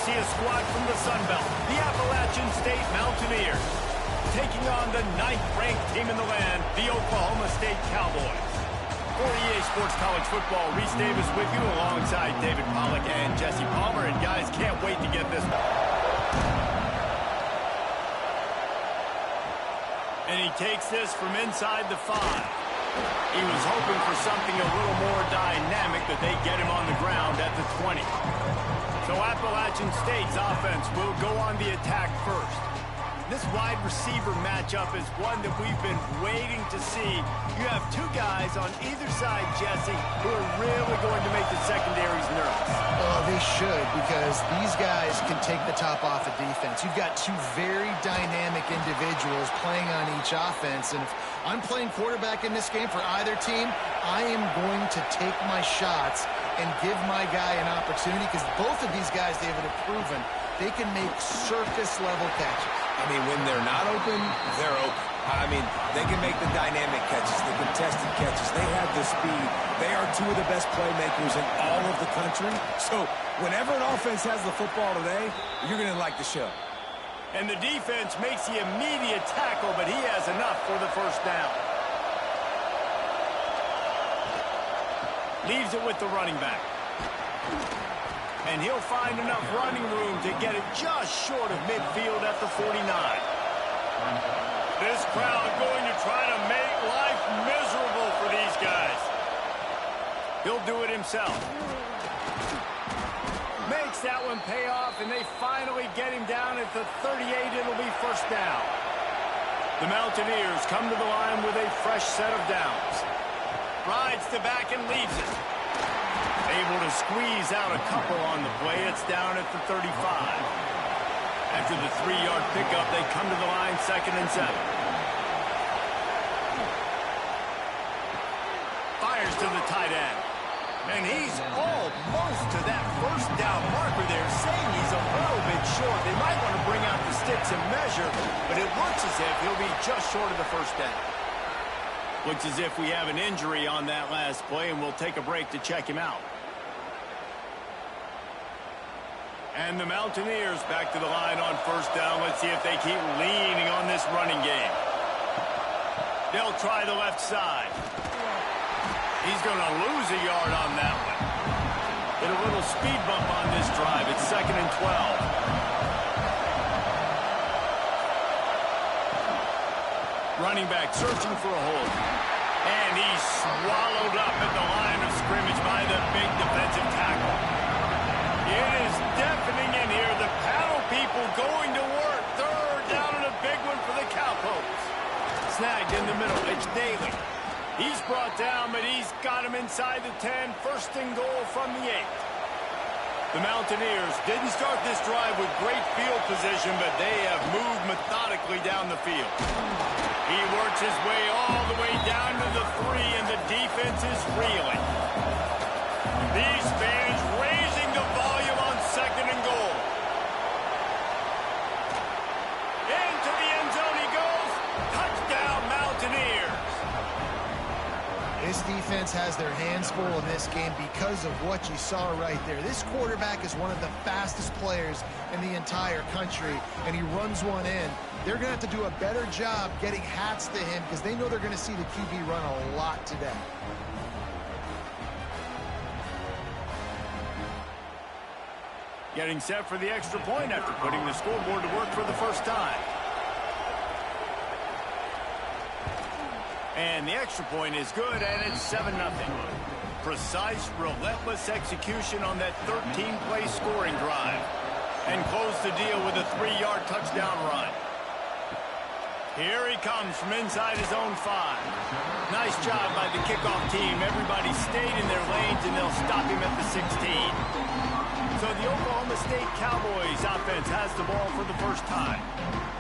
see a squad from the Sun Belt, the Appalachian State Mountaineers, taking on the 9th-ranked team in the land, the Oklahoma State Cowboys. For EA Sports College Football, Reese Davis with you alongside David Pollack and Jesse Palmer. And guys, can't wait to get this. And he takes this from inside the 5. He was hoping for something a little more dynamic, but they get him on the ground at the 20. So Appalachian State's offense will go on the attack first. This wide receiver matchup is one that we've been waiting to see. You have two guys on either side, Jesse, who are really going to make the secondaries nervous. Oh, they should, because these guys can take the top off of defense. You've got two very dynamic individuals playing on each offense, and if I'm playing quarterback in this game for either team, I am going to take my shots and give my guy an opportunity, because both of these guys, David, have proven they can make surface-level catches. I mean, when they're not open, they're open. I mean, they can make the dynamic catches, the contested catches. They have the speed. They are two of the best playmakers in all of the country. So whenever an offense has the football today, you're going to like the show. And the defense makes the immediate tackle, but he has enough for the first down. Leaves it with the running back. And he'll find enough running room to get it just short of midfield at the 49. This crowd going to try to make life miserable for these guys. He'll do it himself. Makes that one pay off, and they finally get him down at the 38. It'll be first down. The Mountaineers come to the line with a fresh set of downs. Rides the back and leaves it. Able to squeeze out a couple on the play. It's down at the 35. After the 3-yard pickup, they come to the line 2nd and 7. Fires to the tight end. And he's almost to that first down marker there, saying he's a little bit short. They might want to bring out the sticks and measure, but it looks as if he'll be just short of the first down. Looks as if we have an injury on that last play, and we'll take a break to check him out. And the Mountaineers back to the line on first down. Let's see if they keep leaning on this running game. They'll try the left side. He's going to lose a yard on that one. Get a little speed bump on this drive. It's 2nd and 12. Running back searching for a hole. And he's swallowed up at the line of scrimmage by the big defensive tackle. It is deafening in here. The paddle people going to work. 3rd down and a big one for the Cowboys. Snagged in the middle. It's Daly. He's brought down, but he's got him inside the 10. 1st and goal from the 8. The Mountaineers didn't start this drive with great field position, but they have moved methodically down the field. He works his way all the way down to the 3, and the defense is reeling. These fans raising the volume on 2nd and goal. Into the end zone he goes. Touchdown, Mountaineers. This defense has their hands full in this game because of what you saw right there. This quarterback is one of the fastest players in the entire country, and he runs one in. They're going to have to do a better job getting hats to him because they know they're going to see the QB run a lot today. Getting set for the extra point after putting the scoreboard to work for the first time. And the extra point is good, and it's 7-0. Precise, relentless execution on that 13-play scoring drive. And close the deal with a 3-yard touchdown run. Here he comes from inside his own 5. Nice job by the kickoff team. Everybody stayed in their lanes, and they'll stop him at the 16. So the Oklahoma State Cowboys offense has the ball for the first time.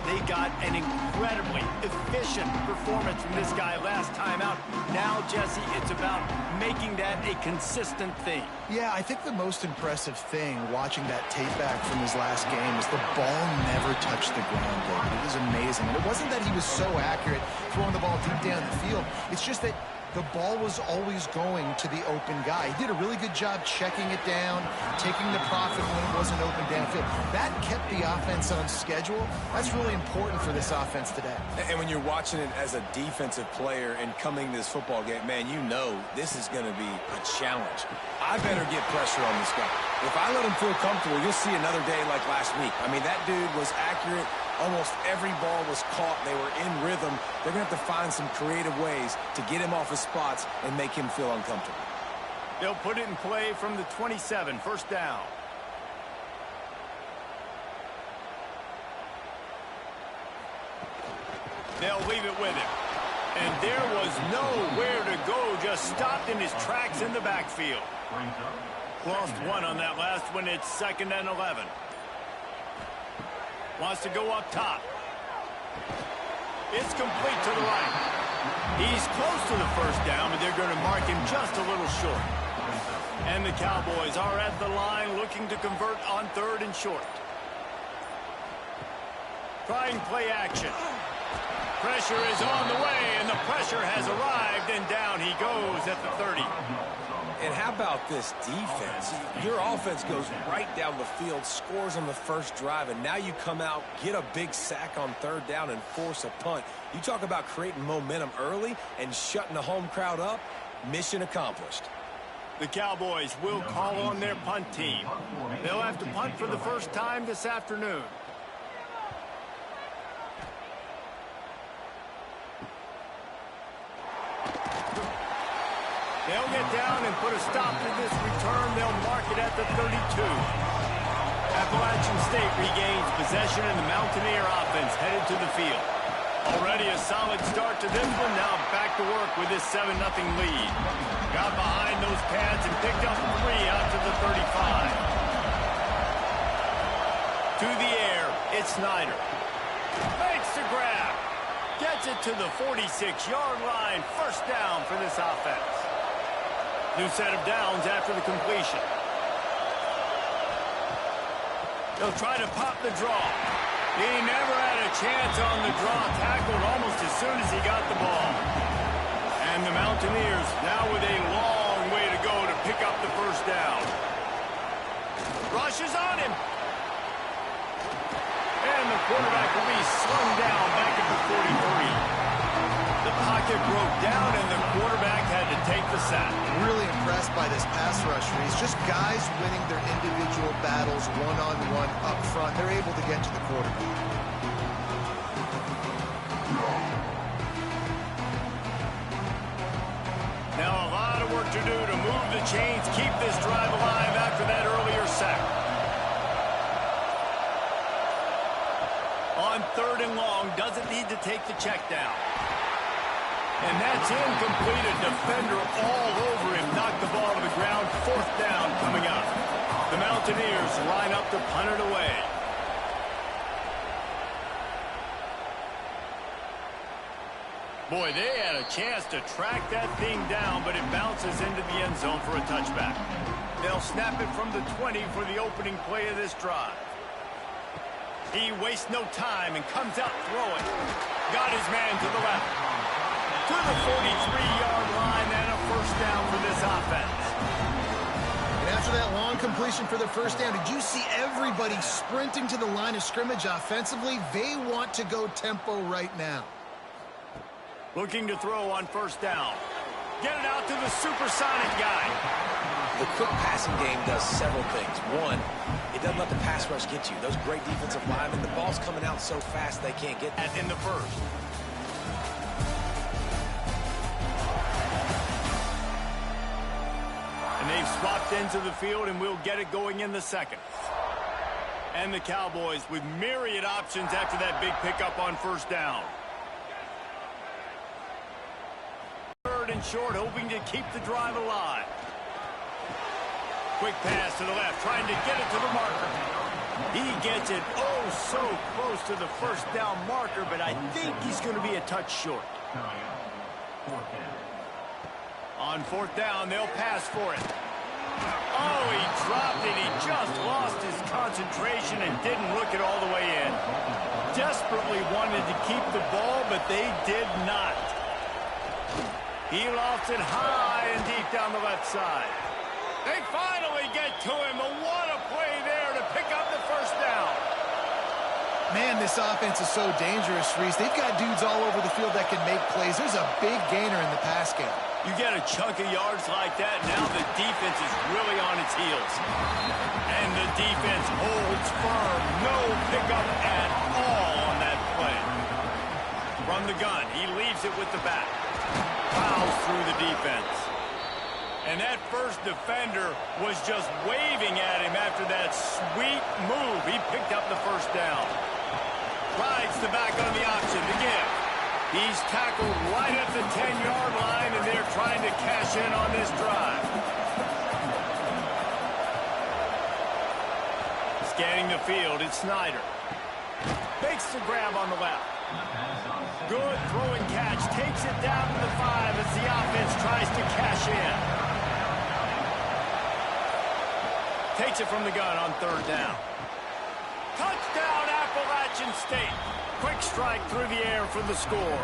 They got an incredibly efficient performance from this guy last time out. Now, Jesse, it's about making that a consistent thing. Yeah, I think the most impressive thing watching that tape back from his last game is the ball never touched the ground, David. It was amazing. And it wasn't that he was so accurate throwing the ball deep down the field. It's just that the ball was always going to the open guy. He did a really good job checking it down, taking the profit when it wasn't open downfield. That kept the offense on schedule. That's really important for this offense today. And when you're watching it as a defensive player and coming to this football game, man, you know this is going to be a challenge. I better get pressure on this guy. If I let him feel comfortable, you'll see another day like last week. I mean, that dude was accurate. Almost every ball was caught. They were in rhythm. They're going to have to find some creative ways to get him off his spots and make him feel uncomfortable. They'll put it in play from the 27, first down. They'll leave it with him. And there was nowhere to go, just stopped in his tracks in the backfield. Lost one on that last one. It's 2nd and 11. Wants to go up top. It's complete to the right. He's close to the first down, but they're going to mark him just a little short. And the Cowboys are at the line looking to convert on 3rd and short. Trying play action. Pressure is on the way, and the pressure has arrived, and down he goes at the 30. And how about this defense? Your offense goes right down the field, scores on the first drive, and now you come out, get a big sack on 3rd down, and force a punt. You talk about creating momentum early and shutting the home crowd up. Mission accomplished. The Cowboys will call on their punt team. They'll have to punt for the first time this afternoon. They'll get down and put a stop to this return. They'll mark it at the 32. Appalachian State regains possession, and the Mountaineer offense headed to the field. Already a solid start to this one. Now back to work with this 7-0 lead. Got behind those pads and picked up 3 out to the 35. To the air, it's Snyder. Makes the grab. Gets it to the 46-yard line. First down for this offense. New set of downs after the completion. They'll try to pop the draw. He never had a chance on the draw. Tackled almost as soon as he got the ball. And the Mountaineers now with a long way to go to pick up the first down. Rushes on him. And the quarterback will be slung down back at the 43. The pocket broke down, and the quarterback had to take the sack. Really impressed by this pass rush, Reese. Just guys winning their individual battles one-on-one up front. They're able to get to the quarterback. Now a lot of work to do to move the chains, keep this drive alive after that earlier sack. On 3rd and long, doesn't need to take the check down. And that's incomplete. A defender all over him. Knocked the ball to the ground. 4th down coming up. The Mountaineers line up to punt it away. Boy, they had a chance to track that thing down, but it bounces into the end zone for a touchback. They'll snap it from the 20 for the opening play of this drive. He wastes no time and comes out throwing. Got his man to the left. To the 43-yard line, and a first down for this offense. And after that long completion for the first down, did you see everybody sprinting to the line of scrimmage offensively? They want to go tempo right now. Looking to throw on first down. Get it out to the supersonic guy. The quick passing game does several things. One, it doesn't let the pass rush get you. Those great defensive linemen, the ball's coming out so fast they can't get that in the first. And they've swapped into the field, and we'll get it going in the second. And the Cowboys with myriad options after that big pickup on first down. 3rd and short, hoping to keep the drive alive. Quick pass to the left, trying to get it to the marker. He gets it so close to the first down marker, but I think he's going to be a touch short. On 4th down, they'll pass for it. Oh, he dropped it. He just lost his concentration and didn't look it all the way in. Desperately wanted to keep the ball, but they did not. He lofts it high and deep down the left side. They finally get to him. But what a play there to pick up the first down. Man, this offense is so dangerous, Reese. They've got dudes all over the field that can make plays. There's a big gainer in the pass game. You get a chunk of yards like that, now the defense is really on its heels. And the defense holds firm. No pickup at all on that play. From the gun, he leaves it with the back. Fouls through the defense. And that first defender was just waving at him after that sweet move. He picked up the first down. Rides the back on the option to give. He's tackled right at the 10-yard line, and they're trying to cash in on this drive. Scanning the field, it's Snyder. Makes the grab on the left. Good throwing catch. Takes it down to the 5 as the offense tries to cash in. Takes it from the gun on third down. Touchdown, Appalachian State. Quick strike through the air for the score.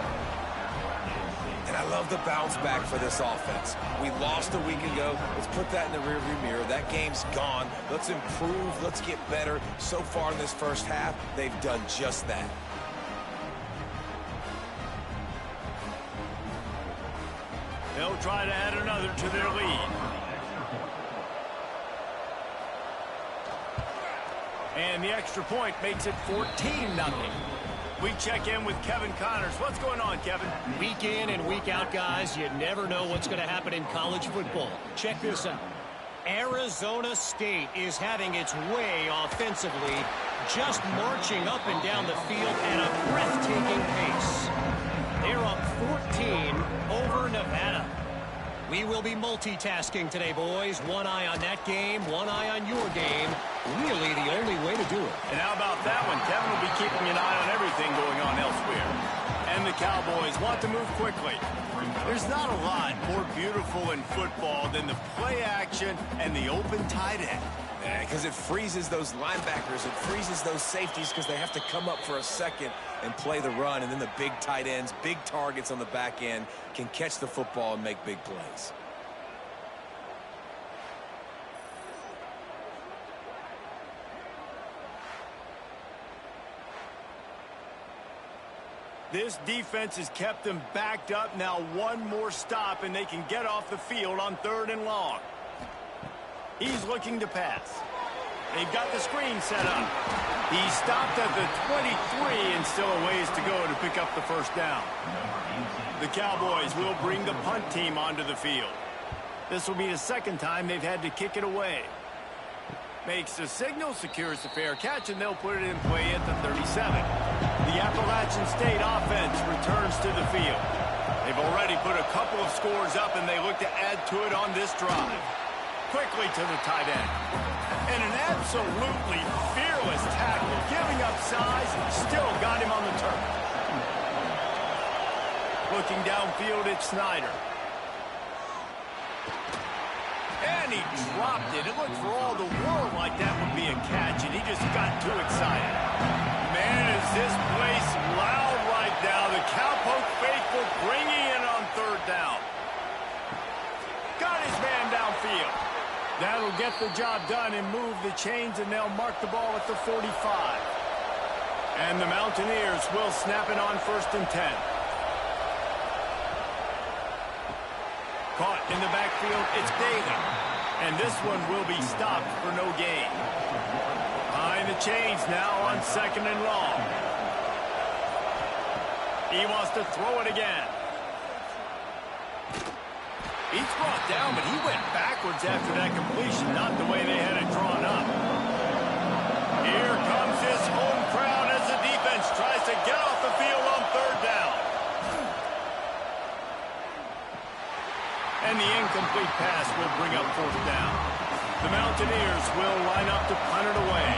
And I love the bounce back for this offense. We lost a week ago. Let's put that in the rearview mirror. That game's gone. Let's improve. Let's get better. So far in this first half, they've done just that. They'll try to add another to their lead. And the extra point makes it 14-0. We check in with Kevin Connors. What's going on, Kevin? Week in and week out, guys, you never know what's going to happen in college football. Check this out. Arizona State is having its way offensively, just marching up and down the field at a breathtaking pace. They're up 14 over Nevada. We will be multitasking today, boys. One eye on that game, one eye on your game. Really the only way to do it. And how about that one? Kevin will be keeping an eye on everything going on elsewhere. And the Cowboys want to move quickly. There's not a lot more beautiful in football than the play action and the open tight end. Because it freezes those linebackers. It freezes those safeties because they have to come up for a second and play the run. And then the big tight ends, big targets on the back end can catch the football and make big plays. This defense has kept them backed up. Now one more stop and they can get off the field on 3rd and long. He's looking to pass. They've got the screen set up. He stopped at the 23 and still a ways to go to pick up the first down. The Cowboys will bring the punt team onto the field. This will be the second time they've had to kick it away. Makes the signal, secures the fair catch, and they'll put it in play at the 37. The Appalachian State offense returns to the field. They've already put a couple of scores up, and they look to add to it on this drive. Quickly to the tight end. And an absolutely fearless tackle, giving up size, still got him on the turf. Looking downfield, it's Snyder. And he dropped it. It looked for all the world like that would be a catch, and he just got too excited. Man, is this place loud right now. The Cowpoke faithful bringing in on 3rd down. Got his man downfield. That'll get the job done and move the chains, and they'll mark the ball at the 45. And the Mountaineers will snap it on 1st and 10. Caught in the backfield, it's Daly. And this one will be stopped for no gain. Behind the chains now on 2nd and long. He wants to throw it again. He's brought down, but he went backwards after that completion, not the way they had it drawn up. Here comes his home crowd as the defense tries to get off the field on 3rd down. And the incomplete pass will bring up 4th down. The Mountaineers will line up to punt it away.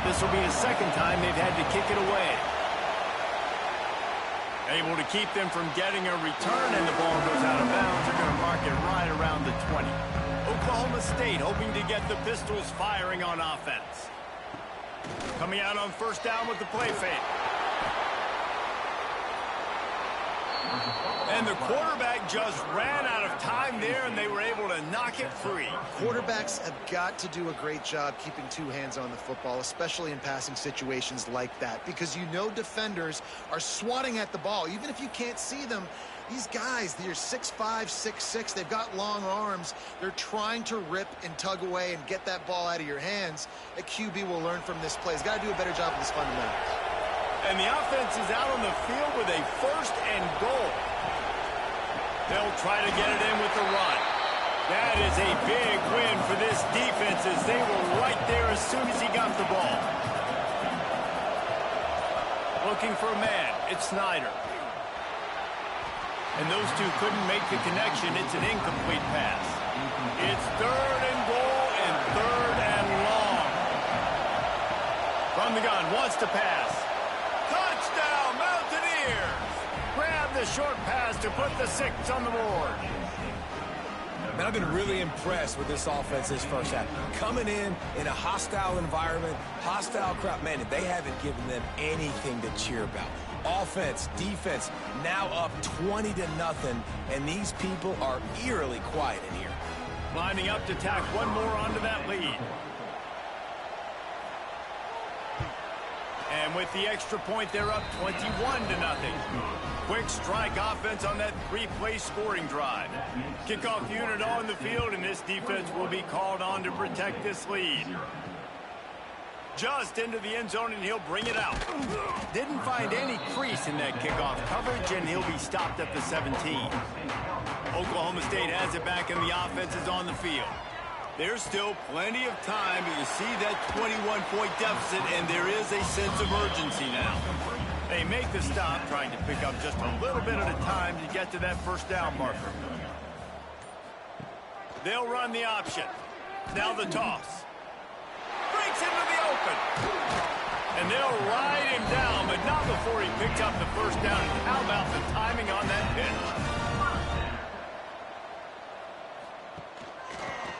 This will be the second time they've had to kick it away. Able to keep them from getting a return, and the ball goes out of bounds. They're going to mark it right around the 20. Oklahoma State hoping to get the Pistols firing on offense. Coming out on 1st down with the play fake. And the quarterback just ran out of time there, and they were able to knock it free. Quarterbacks have got to do a great job keeping two hands on the football, especially in passing situations like that, because you know defenders are swatting at the ball. Even if you can't see them, these guys, they're 6'5", 6'6", they've got long arms. They're trying to rip and tug away and get that ball out of your hands. A QB will learn from this play. He's got to do a better job of his fundamentals. And the offense is out on the field with a 1st and goal. They'll try to get it in with the run. That is a big win for this defense as they were right there as soon as he got the ball. Looking for a man. It's Snyder. And those two couldn't make the connection. It's an incomplete pass. It's 3rd and goal and 3rd and long. From the gun, wants to pass. Touchdown, Mountaineers! Grab the short pass to put the 6 on the board. Man, I've been really impressed with this offense this first half. Coming in a hostile environment, hostile crowd. Man, they haven't given them anything to cheer about. Offense, defense, now up 20-0, and these people are eerily quiet in here. Lining up to tack one more onto that lead. And with the extra point, they're up 21-0. Quick strike offense on that 3-play scoring drive. Kickoff unit on the field, and this defense will be called on to protect this lead. Just into the end zone, and he'll bring it out. Didn't find any crease in that kickoff coverage, and he'll be stopped at the 17. Oklahoma State has it back, and the offense is on the field. There's still plenty of time, but you see that 21-point deficit, and there is a sense of urgency now. They make the stop, trying to pick up just a little bit at a time to get to that 1st down marker. They'll run the option. Now the toss. Breaks into the open. And they'll ride him down, but not before he picks up the 1st down. And how about the timing on that pitch?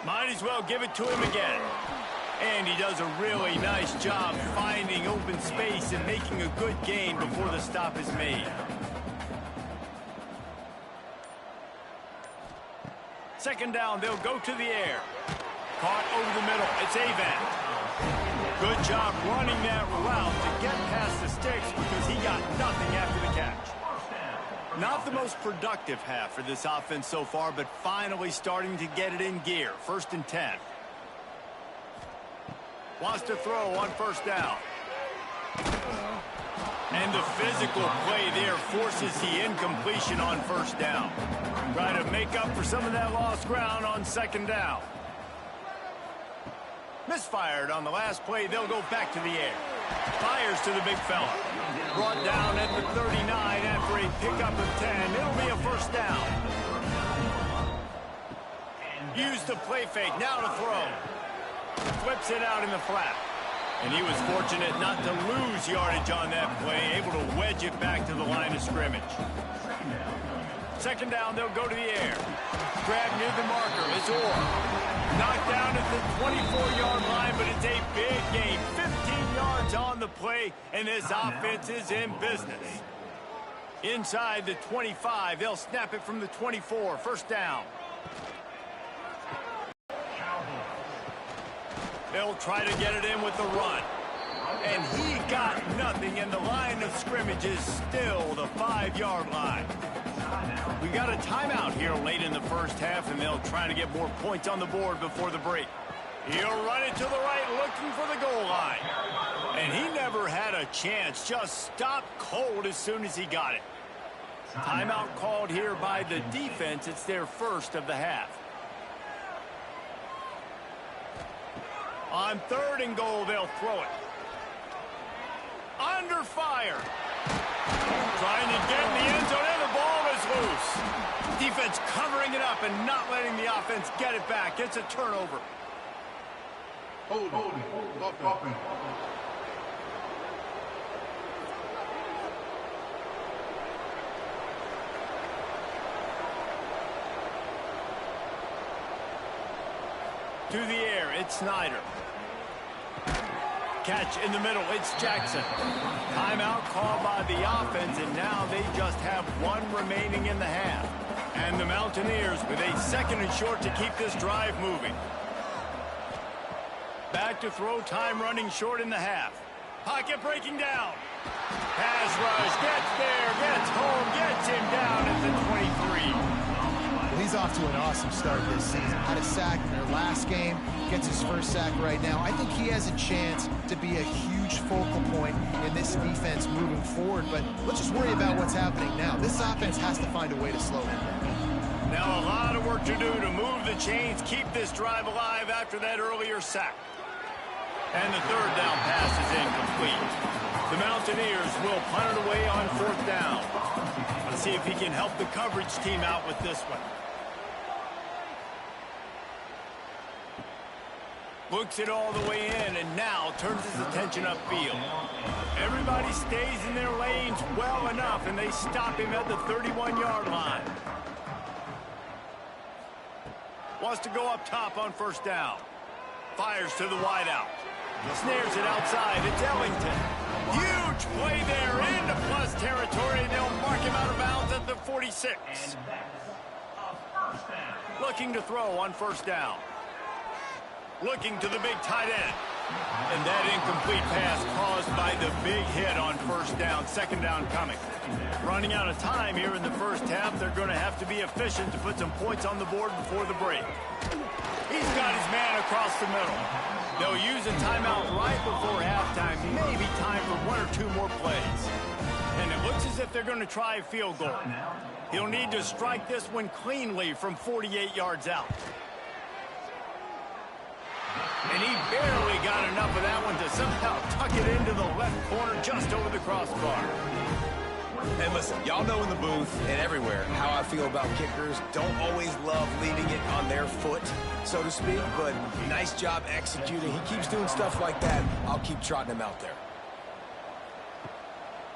Might as well give it to him again. And he does a really nice job finding open space and making a good gain before the stop is made. Second down, they'll go to the air. Caught over the middle. It's Avant. Good job running that route to get past the sticks because he got nothing after the catch. Not the most productive half for this offense so far, but finally starting to get it in gear. 1st and 10. Wants to throw on 1st down. And the physical play there forces the incompletion on 1st down. Try to make up for some of that lost ground on 2nd down. Misfired on the last play. They'll go back to the air. Fires to the big fella. Brought down at the 39 after a pickup of 10. It'll be a 1st down. Used the play fake. Now to throw. Flips it out in the flat. And he was fortunate not to lose yardage on that play. Able to wedge it back to the line of scrimmage. 2nd down, they'll go to the air. Grab near the marker. It's Orr. Knocked down at the 24-yard line, but it's a big gain. 15 yards on the play, and this offense is in business. Inside the 25, they'll snap it from the 24. 1st down. They'll try to get it in with the run. And he got nothing, and the line of scrimmage is still the 5-yard line. We got a timeout here late in the 1st half, and they'll try to get more points on the board before the break. He'll run it to the right, looking for the goal line. And he never had a chance, just stopped cold as soon as he got it. Timeout called here by the defense. It's their 1st of the half. On 3rd and goal, they'll throw it. Under fire. Trying to get in the end zone, and the ball is loose. Defense covering it up and not letting the offense get it back. It's a turnover. Hold. To the air, it's Snyder. Catch in the middle. It's Jackson. Timeout called by the offense, and now they just have one remaining in the half. And the Mountaineers with a 2nd and short to keep this drive moving. Back to throw, time running short in the half. Pocket breaking down. Pass rush, gets there, gets home, gets him down at the 23. Well, he's off to an awesome start this season. Had a sack in their last game, gets his first sack right now. I think he has a chance to be a huge focal point in this defense moving forward, but let's just worry about what's happening now. This offense has to find a way to slow him down. Now a lot of work to do to move the chains, keep this drive alive after that earlier sack. And the 3rd down pass is incomplete. The Mountaineers will punt it away on 4th down. Let's see if he can help the coverage team out with this one. Looks it all the way in and now turns his attention upfield. Everybody stays in their lanes well enough, and they stop him at the 31-yard line. Wants to go up top on 1st down. Fires to the wideout. Snares it outside. It's Ellington. Huge play there into plus territory. They'll mark him out of bounds at the 46. Looking to throw on 1st down. Looking to the big tight end. And that incomplete pass caused by the big hit on 1st down. 2nd down coming. Running out of time here in the 1st half. They're going to have to be efficient to put some points on the board before the break. He's got his man across the middle. They'll use a timeout right before halftime. Maybe time for 1 or 2 more plays. And it looks as if they're going to try a field goal. He'll need to strike this one cleanly from 48 yards out. And he barely got enough of that one to somehow tuck it into the left corner just over the crossbar. And listen, y'all know in the booth and everywhere how I feel about kickers. Don't always love leaving it on their foot, so to speak, but nice job executing. He keeps doing stuff like that. I'll keep trotting him out there.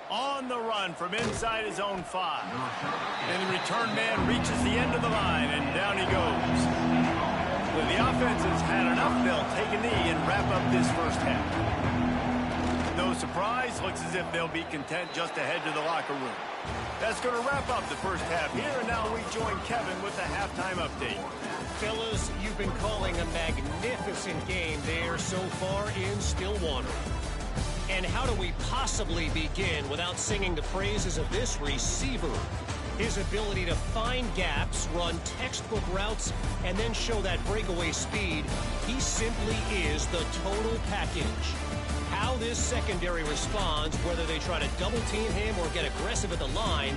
On the run from inside his own 5. And the return man reaches the end of the line, and down he goes. When the offense has had enough, they'll take a knee and wrap up this 1st half. No surprise, looks as if they'll be content just to head to the locker room. That's going to wrap up the 1st half here, and now we join Kevin with the halftime update. Fellas, you've been calling a magnificent game there so far in Stillwater. And how do we possibly begin without singing the praises of this receiver? His ability to find gaps, run textbook routes, and then show that breakaway speed. He simply is the total package. How this secondary responds, whether they try to double-team him or get aggressive at the line,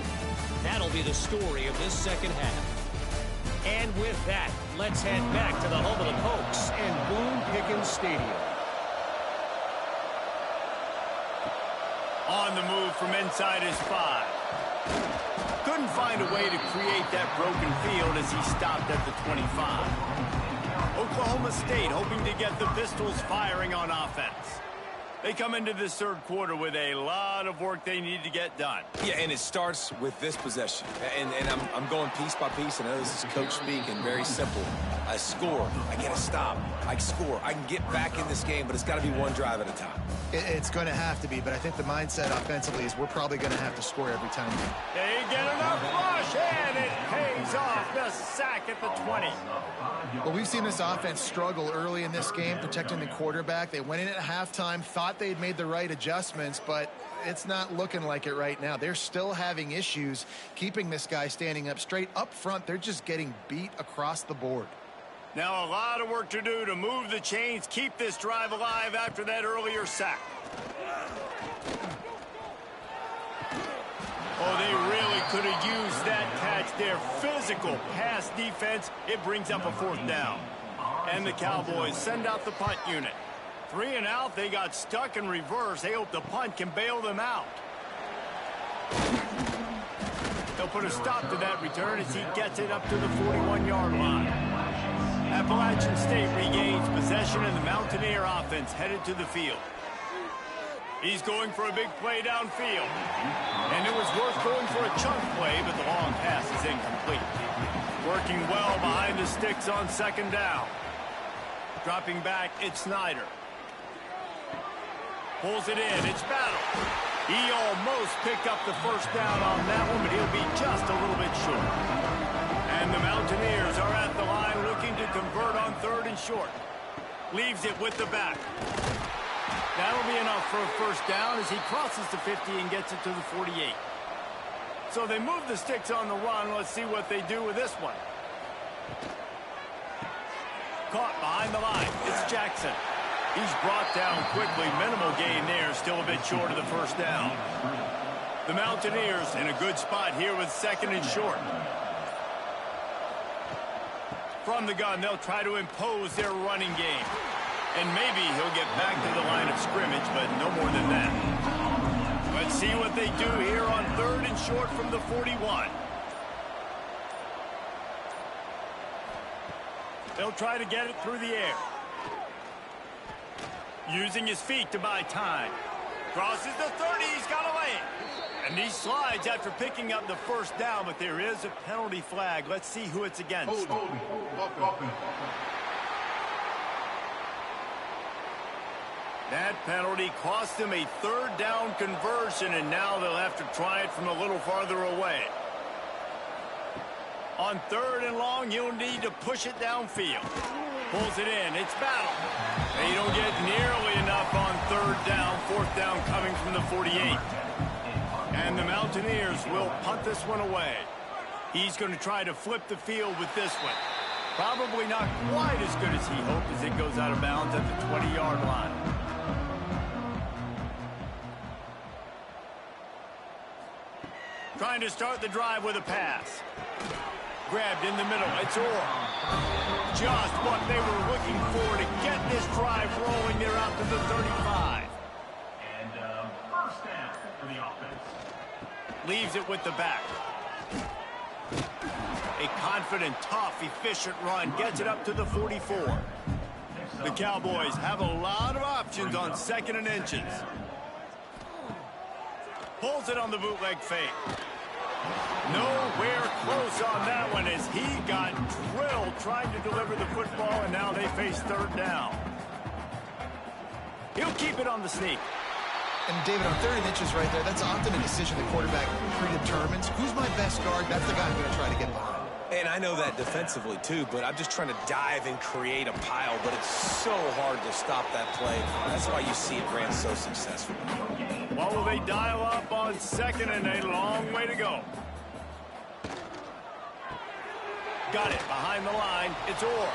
that'll be the story of this 2nd half. And with that, let's head back to the home of the Pokes and Boone Pickens Stadium. On the move from inside his 5. Couldn't find a way to create that broken field as he stopped at the 25. Oklahoma State hoping to get the Pistols firing on offense. They come into this 3rd quarter with a lot of work they need to get done. Yeah, and it starts with this possession. And I'm going piece by piece. I know this is coach speak and very simple. I score. I get a stop. I score. I can get back in this game, but it's got to be one drive at a time. It's going to have to be, but I think the mindset offensively is we're probably going to have to score every time. They get enough rush, and it pays off. The sack at the 20. Well, we've seen this offense struggle early in this game, protecting the quarterback. They went in at halftime, thought they'd made the right adjustments, but it's not looking like it right now. They're still having issues keeping this guy standing up straight. Up front, they're just getting beat across the board. Now a lot of work to do to move the chains, keep this drive alive after that earlier sack. Oh, they really could have used that catch there. Physical pass defense. It brings up a 4th down. And the Cowboys send out the punt unit. 3 and out. They got stuck in reverse. They hope the punt can bail them out. They'll put a stop to that return as he gets it up to the 41-yard line. Appalachian State regains possession, and the Mountaineer offense headed to the field. He's going for a big play downfield. And it was worth going for a chunk play, but the long pass is incomplete. Working well behind the sticks on 2nd down. Dropping back, it's Snyder. Pulls it in. It's Battle. He almost picked up the first down on that one, but he'll be just a little bit short. And the Mountaineers are at the line looking to convert on 3rd and short. Leaves it with the back. That'll be enough for a first down as he crosses the 50 and gets it to the 48. So they move the sticks on the run. Let's see what they do with this one. Caught behind the line. It's Jackson. He's brought down quickly. Minimal gain there. Still a bit short of the first down. The Mountaineers in a good spot here with 2nd and short. From the gun, they'll try to impose their running game. And maybe he'll get back to the line of scrimmage, but no more than that. Let's see what they do here on 3rd and short from the 41. They'll try to get it through the air. Using his feet to buy time. Crosses the 30, he's got a lane. And he slides after picking up the first down, but there is a penalty flag. Let's see who it's against. That penalty cost them a 3rd down conversion, and now they'll have to try it from a little farther away. On 3rd and long, you'll need to push it downfield. Pulls it in. It's Battle. They don't get nearly enough on 3rd down. 4th down coming from the 48. And the Mountaineers will punt this one away. He's going to try to flip the field with this one. Probably not quite as good as he hoped as it goes out of bounds at the 20-yard line. Trying to start the drive with a pass. Grabbed in the middle. It's Orr. Just what they were looking for to get this drive rolling. They're out to the 35. And first down for the offense. Leaves it with the back. A confident, tough, efficient run. Gets it up to the 44. The Cowboys have a lot of options on 2nd and inches. Pulls it on the bootleg fake. Nowhere close on that one as he got drilled trying to deliver the football, and now they face 3rd down. He'll keep it on the sneak. And David, on 3rd and inches right there, that's often a decision the quarterback predetermines. Who's my best guard? That's the guy I'm going to try to get behind. And I know that defensively, too, but I'm just trying to dive and create a pile, but it's so hard to stop that play. That's why you see it ran so successful. What will they dial up on 2nd and a long way to go? Got it behind the line. It's Orr.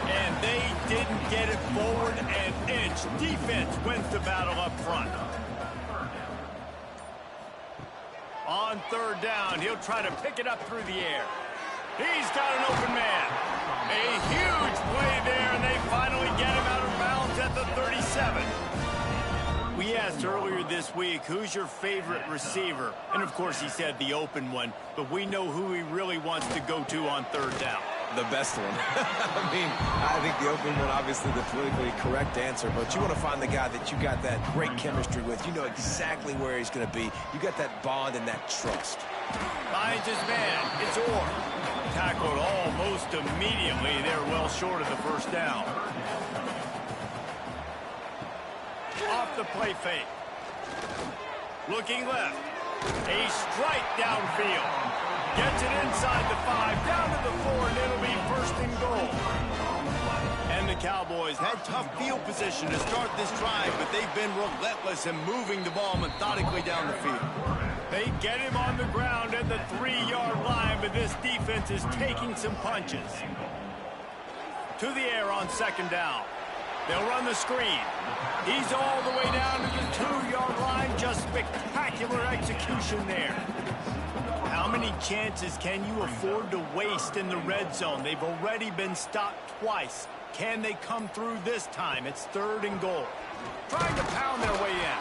And they didn't get it forward an inch. Defense wins the battle up front. On 3rd down, he'll try to pick it up through the air. He's got an open man. A huge play there, and they finally get him out of bounds at the 37. We asked earlier this week, who's your favorite receiver? And, of course, he said the open one, but we know who he really wants to go to on 3rd down. The best one. I mean, I think the open one, obviously the politically correct answer, but you want to find the guy that you got that great chemistry with. You know exactly where he's going to be. You got that bond and that trust. Finds his man. It's Orr. Tackled almost immediately. They're well short of the first down. Off the play fake. Looking left. A strike downfield. Gets it inside the 5, down to the 4, and it'll be 1st and goal. And the Cowboys had tough field position to start this drive, but they've been relentless in moving the ball methodically down the field. They get him on the ground at the 3-yard line, but this defense is taking some punches. To the air on 2nd down. They'll run the screen. He's all the way down to the 2-yard line. Just spectacular execution there. How many chances can you afford to waste in the red zone? They've already been stopped twice. Can they come through this time? It's 3rd and goal. Trying to pound their way in.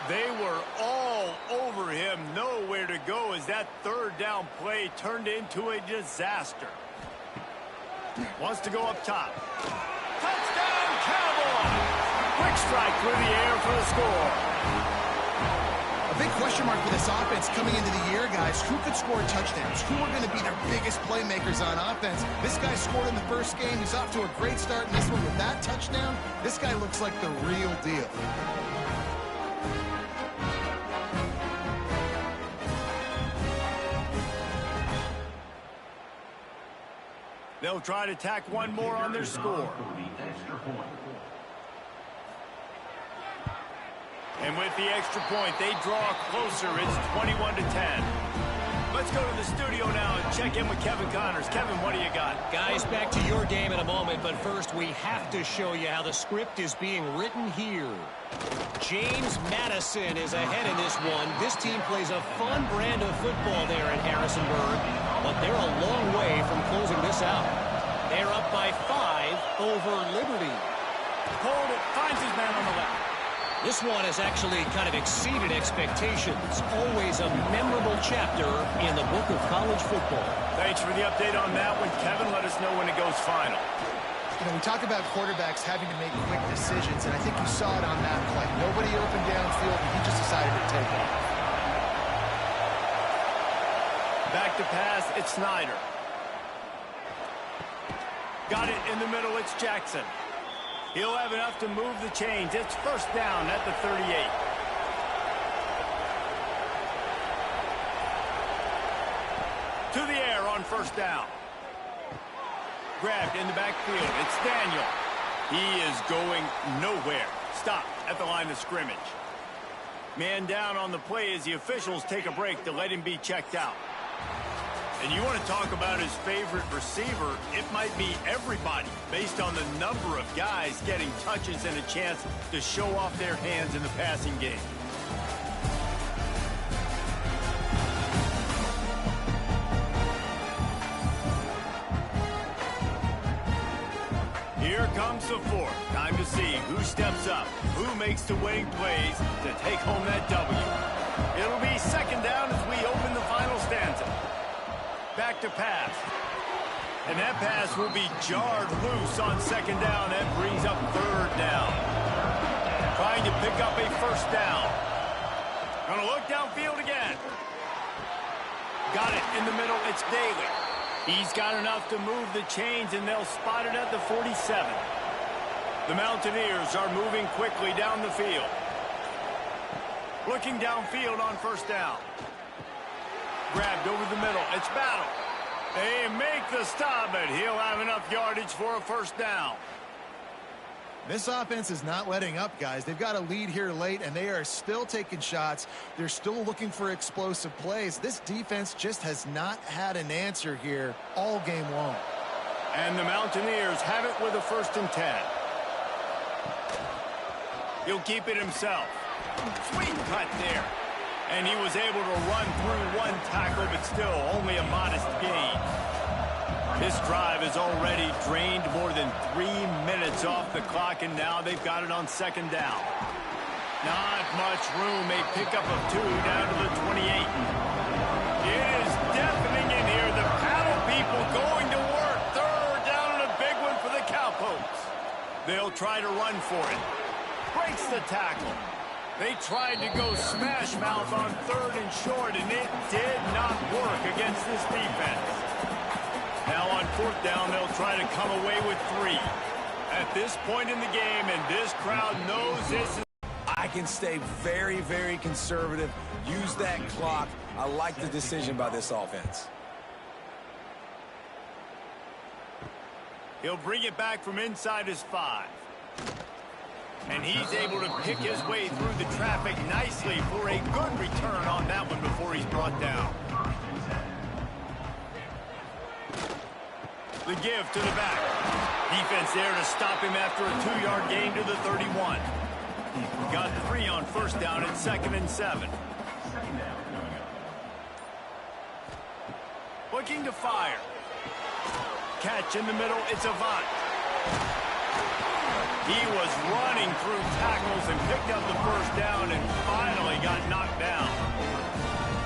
They were all over him. Nowhere to go as that 3rd down play turned into a disaster. Wants to go up top. Touchdown, Cowboys! Quick strike through the air for the score. I big question mark for this offense coming into the year, guys. Who could score touchdowns? Who are going to be their biggest playmakers on offense? This guy scored in the first game. He's off to a great start in this one with that touchdown. This guy looks like the real deal. They'll try to tack one more on their score. And with the extra point, they draw closer. It's 21-10. Let's go to the studio now and check in with Kevin Connors. Kevin, what do you got? Guys, back to your game in a moment, but first we have to show you how the script is being written here. James Madison is ahead in this one. This team plays a fun brand of football there in Harrisonburg, but they're a long way from closing this out. They're up by 5 over Liberty. Hold it, finds his man on the left. This one has actually kind of exceeded expectations. Always a memorable chapter in the book of college football. Thanks for the update on that one, Kevin. Let us know when it goes final. You know, we talk about quarterbacks having to make quick decisions, and I think you saw it on that play. Nobody open downfield, and he just decided to take off. Back to pass, it's Snyder. Got it in the middle, it's Jackson. He'll have enough to move the chains. It's first down at the 38. To the air on first down. Grabbed in the backfield. It's Daniel. He is going nowhere. Stopped at the line of scrimmage. Man down on the play as the officials take a break to let him be checked out. And you want to talk about his favorite receiver, it might be everybody based on the number of guys getting touches and a chance to show off their hands in the passing game. Here comes the fourth. Time to see who steps up, who makes the winning plays to take home that W. It'll be second down as we open the final stanza. Back to pass. And that pass will be jarred loose on second down. That brings up third down. Trying to pick up a first down. Gonna look downfield again. Got it in the middle. It's Daly. He's got enough to move the chains, and they'll spot it at the 47. The Mountaineers are moving quickly down the field. Looking downfield on first down. Grabbed over the middle. It's Battle. They make the stop, but he'll have enough yardage for a first down. This offense is not letting up, guys. They've got a lead here late, and they are still taking shots. They're still looking for explosive plays. This defense just has not had an answer here all game long. And the Mountaineers have it with a 1st and 10. He'll keep it himself. Sweet cut there. And he was able to run through one tackle, but still only a modest gain. This drive has already drained more than 3 minutes off the clock, and now they've got it on second down. Not much room. A pickup of 2 down to the 28. It is deafening in here. The paddle people going to work. Third down and a big one for the Cowpokes. They'll try to run for it. Breaks the tackle. They tried to go smash mouth on 3rd and short, and it did not work against this defense. Now on 4th down, they'll try to come away with 3. At this point in the game, and this crowd knows this is... I can stay very, very conservative. Use that clock. I like the decision by this offense. He'll bring it back from inside his 5. And he's able to pick his way through the traffic nicely for a good return on that one before he's brought down. The give to the back. Defense there to stop him after a 2-yard gain to the 31. Got 3 on first down and 2nd and 7. Looking to fire. Catch in the middle. It's Avant. He was running through tackles and picked up the first down and finally got knocked down.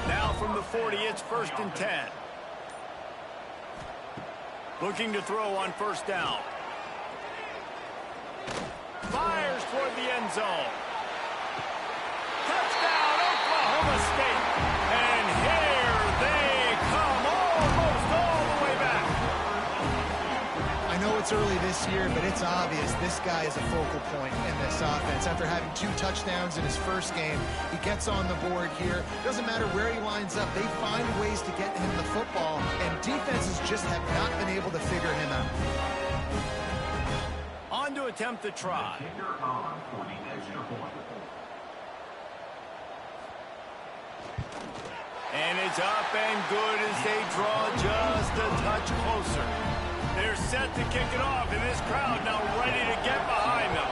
Now from the 40, it's 1st and 10. Looking to throw on first down. Fires toward the end zone. Touchdown, Oklahoma it's early this year, but it's obvious this guy is a focal point in this offense. After having 2 touchdowns in his first game, he gets on the board here. Doesn't matter where he lines up. They find ways to get him the football, and defenses just have not been able to figure him out. On to attempt the try. Kicker on for the extra point. And it's up and good as they draw just a touch closer. They're set to kick it off, and this crowd now ready to get behind them.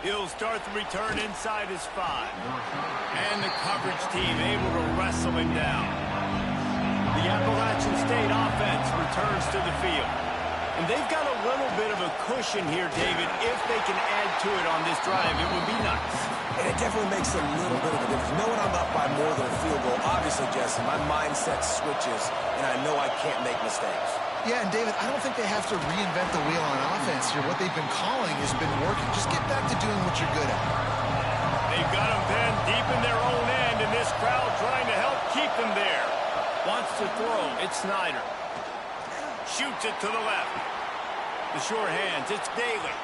He'll start the return inside his 5. And the coverage team able to wrestle him down. The Appalachian State offense returns to the field. And they've got a little bit of a cushion here, David. If they can add to it on this drive, it would be nice. And it definitely makes a little bit of a difference. Knowing I'm up by more than a field goal, obviously, Jesse, my mindset switches, and I know I can't make mistakes. Yeah, and David, I don't think they have to reinvent the wheel on offense here. What they've been calling has been working. Just get back to doing what you're good at. They've got them pinned deep in their own end, and this crowd trying to help keep them there. Wants to throw. It's Snyder. Shoots it to the left. The sure hands. It's Daly.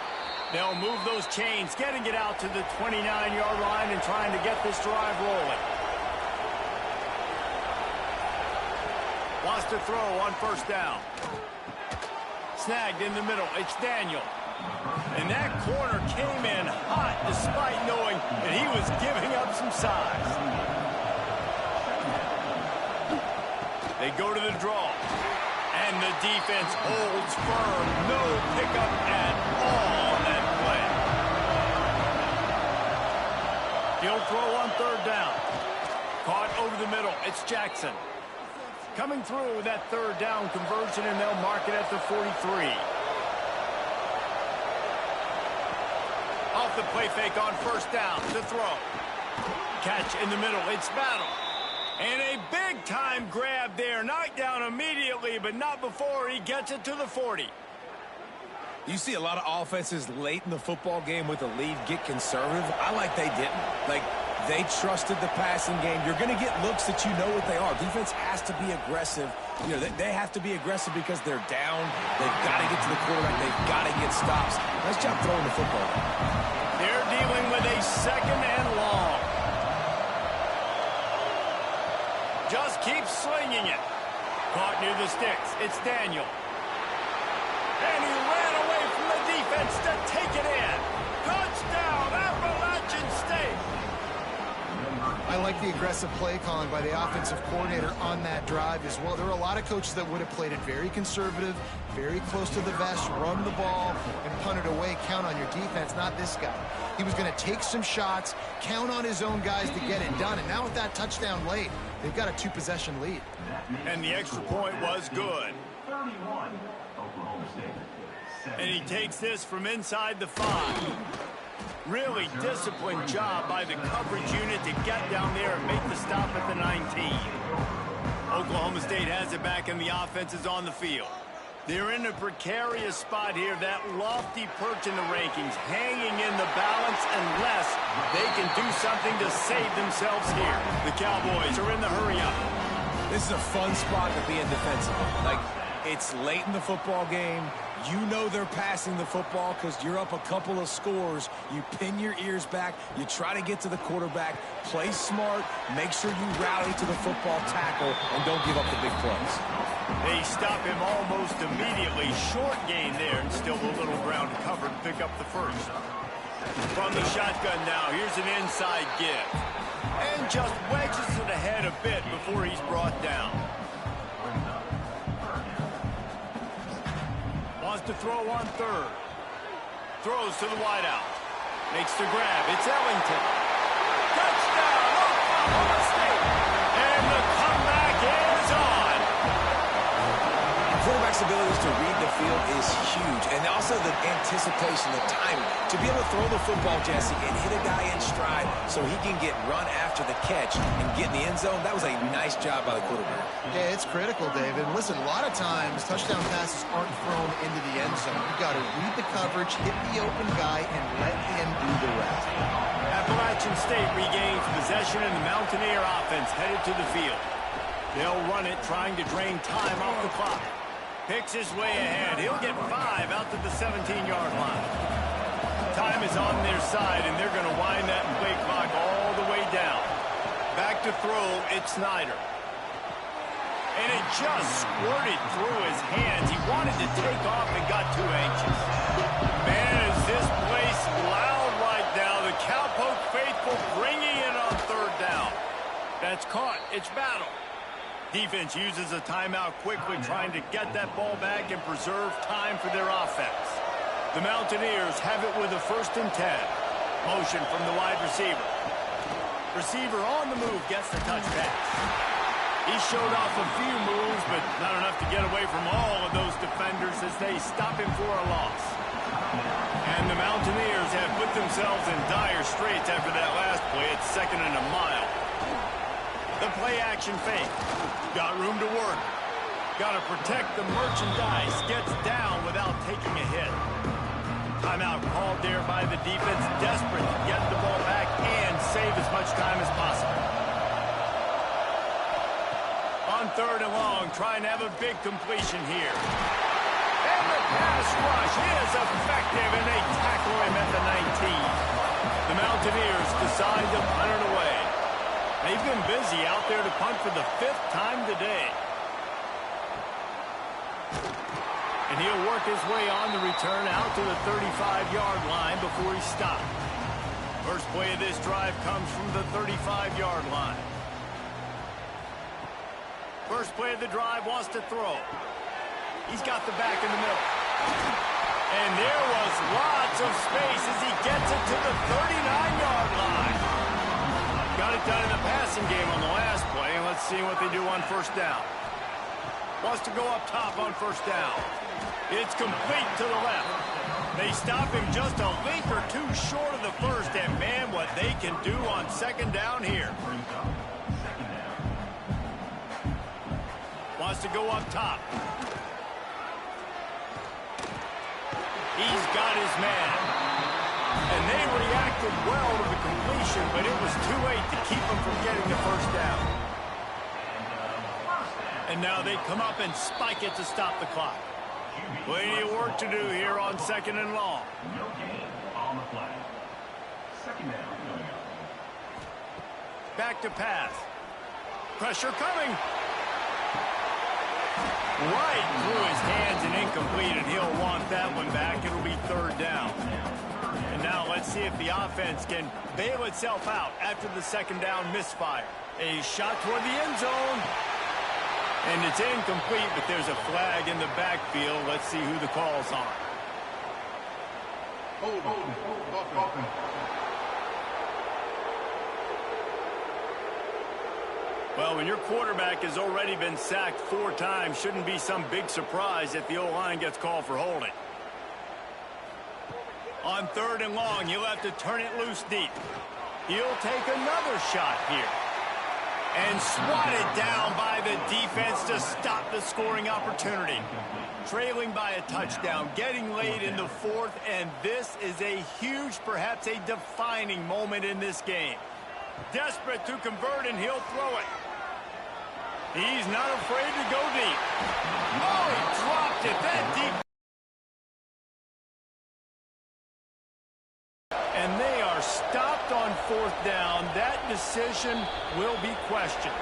They'll move those chains, getting it out to the 29-yard line and trying to get this drive rolling. Wants to throw on first down. Snagged in the middle. It's Daniel. And that corner came in hot despite knowing that he was giving up some size. They go to the draw. And the defense holds firm. No pickup at all on that play. He'll throw on third down. Caught over the middle. It's Jackson. Coming through with that third down conversion, and they'll mark it at the 43. Off the play fake on first down to throw. Catch in the middle. It's Battle. And a big-time grab there. Knocked down immediately, but not before he gets it to the 40. You see a lot of offenses late in the football game with a lead get conservative. I like they didn't. Like, they trusted the passing game. You're going to get looks that you know what they are. Defense has to be aggressive. You know, they have to be aggressive because they're down. They've got to get to the quarterback. They've got to get stops. Nice job throwing the football. They're dealing with a second and long. Just keep slinging it. Caught near the sticks. It's Daniel. And he ran away from the defense to take it in. Touchdown, Appalachian State. I like the aggressive play calling by the offensive coordinator on that drive as well. There were a lot of coaches that would have played it very conservative, very close to the vest, run the ball, and punt it away. Count on your defense, not this guy. He was going to take some shots, count on his own guys to get it done. And now with that touchdown late, they've got a 2-possession lead. And the extra point was good. 31, Oklahoma State. And he takes this from inside the 5. Really disciplined job by the coverage unit to get down there and make the stop at the 19. Oklahoma State has it back, and the offense is on the field. They're in a precarious spot here, that lofty perch in the rankings, hanging in the balance unless they can do something to save themselves here. The Cowboys are in the hurry-up. This is a fun spot to be in defensively. Like, it's late in the football game. You know they're passing the football because you're up a couple of scores. You pin your ears back. You try to get to the quarterback. Play smart. Make sure you rally to the football tackle and don't give up the big plays. They stop him almost immediately. Short gain there, and still a little ground to cover to pick up the first. From the shotgun now, here's an inside give. And just wedges it ahead a bit before he's brought down. Wants to throw on third. Throws to the wideout. Makes the grab. It's Ellington. Touchdown, Oklahoma State. And the comeback is on. Quarterback's abilities to read the field is huge. And also the anticipation, the timing. To be able to throw the football, Jesse, and hit a guy in stride so he can get run after the catch and get in the end zone, that was a nice job by the quarterback. Yeah, it's critical, David. Listen, a lot of times touchdown passes aren't thrown into the end zone. You've got to read the coverage, hit the open guy, and let him do the rest. Appalachian State regains possession, and the Mountaineer offense headed to the field. They'll run it, trying to drain time off the clock. Picks his way ahead. He'll get 5 out to the 17-yard line. Time is on their side, and they're going to wind that play clock all the way down. Back to throw, it's Snyder. And it just squirted through his hands. He wanted to take off and got too anxious. Man, is this place loud right now. The Cowpoke faithful bringing it on third down. That's caught. It's battle. Defense uses a timeout quickly, trying to get that ball back and preserve time for their offense. The Mountaineers have it with a 1st and 10. Motion from the wide receiver. Receiver on the move gets the touch pass. He showed off a few moves, but not enough to get away from all of those defenders as they stop him for a loss. And the Mountaineers have put themselves in dire straits after that last play. It's 2nd and a mile. The play-action fake. Got room to work. Got to protect the merchandise. Gets down without taking a hit. Timeout called there by the defense. Desperate to get the ball back and save as much time as possible. On 3rd and long, trying to have a big completion here. And the pass rush is effective, and they tackle him at the 19. The Mountaineers decide to punt it away. They've been busy out there to punt for the 5th time today. And he'll work his way on the return out to the 35-yard line before he stopped. First play of this drive comes from the 35-yard line. First play of the drive wants to throw. He's got the back in the middle. And there was lots of space as he gets it to the 39-yard line. Got it done in the passing game on the last play, and let's see what they do on 1st down. Wants to go up top on 1st down. It's complete to the left. They stop him just a link or two short of the 1st, and man, what they can do on 2nd down here. Wants to go up top. He's got his man. And they reacted well to the completion, but it was too late to keep him from getting the 1st down. And now they come up and spike it to stop the clock. Plenty of work to do here on 2nd and long. No gain on the play. 2nd down. Back to pass. Pressure coming. Right through his hands and incomplete, and he'll want that one back. It'll be 3rd down. And now let's see if the offense can bail itself out after the 2nd down misfire. A shot toward the end zone. And it's incomplete, but there's a flag in the backfield. Let's see who the call's on. Hold. Well, when your quarterback has already been sacked 4 times, shouldn't be some big surprise if the O-line gets called for holding. On 3rd and long, he'll have to turn it loose deep. He'll take another shot here. And swatted down by the defense to stop the scoring opportunity. Trailing by a touchdown, getting late in the 4th, and this is a huge, perhaps a defining moment in this game. Desperate to convert, and he'll throw it. He's not afraid to go deep. Oh, he dropped it that deep. And they are stopped on 4th down. That decision will be questioned.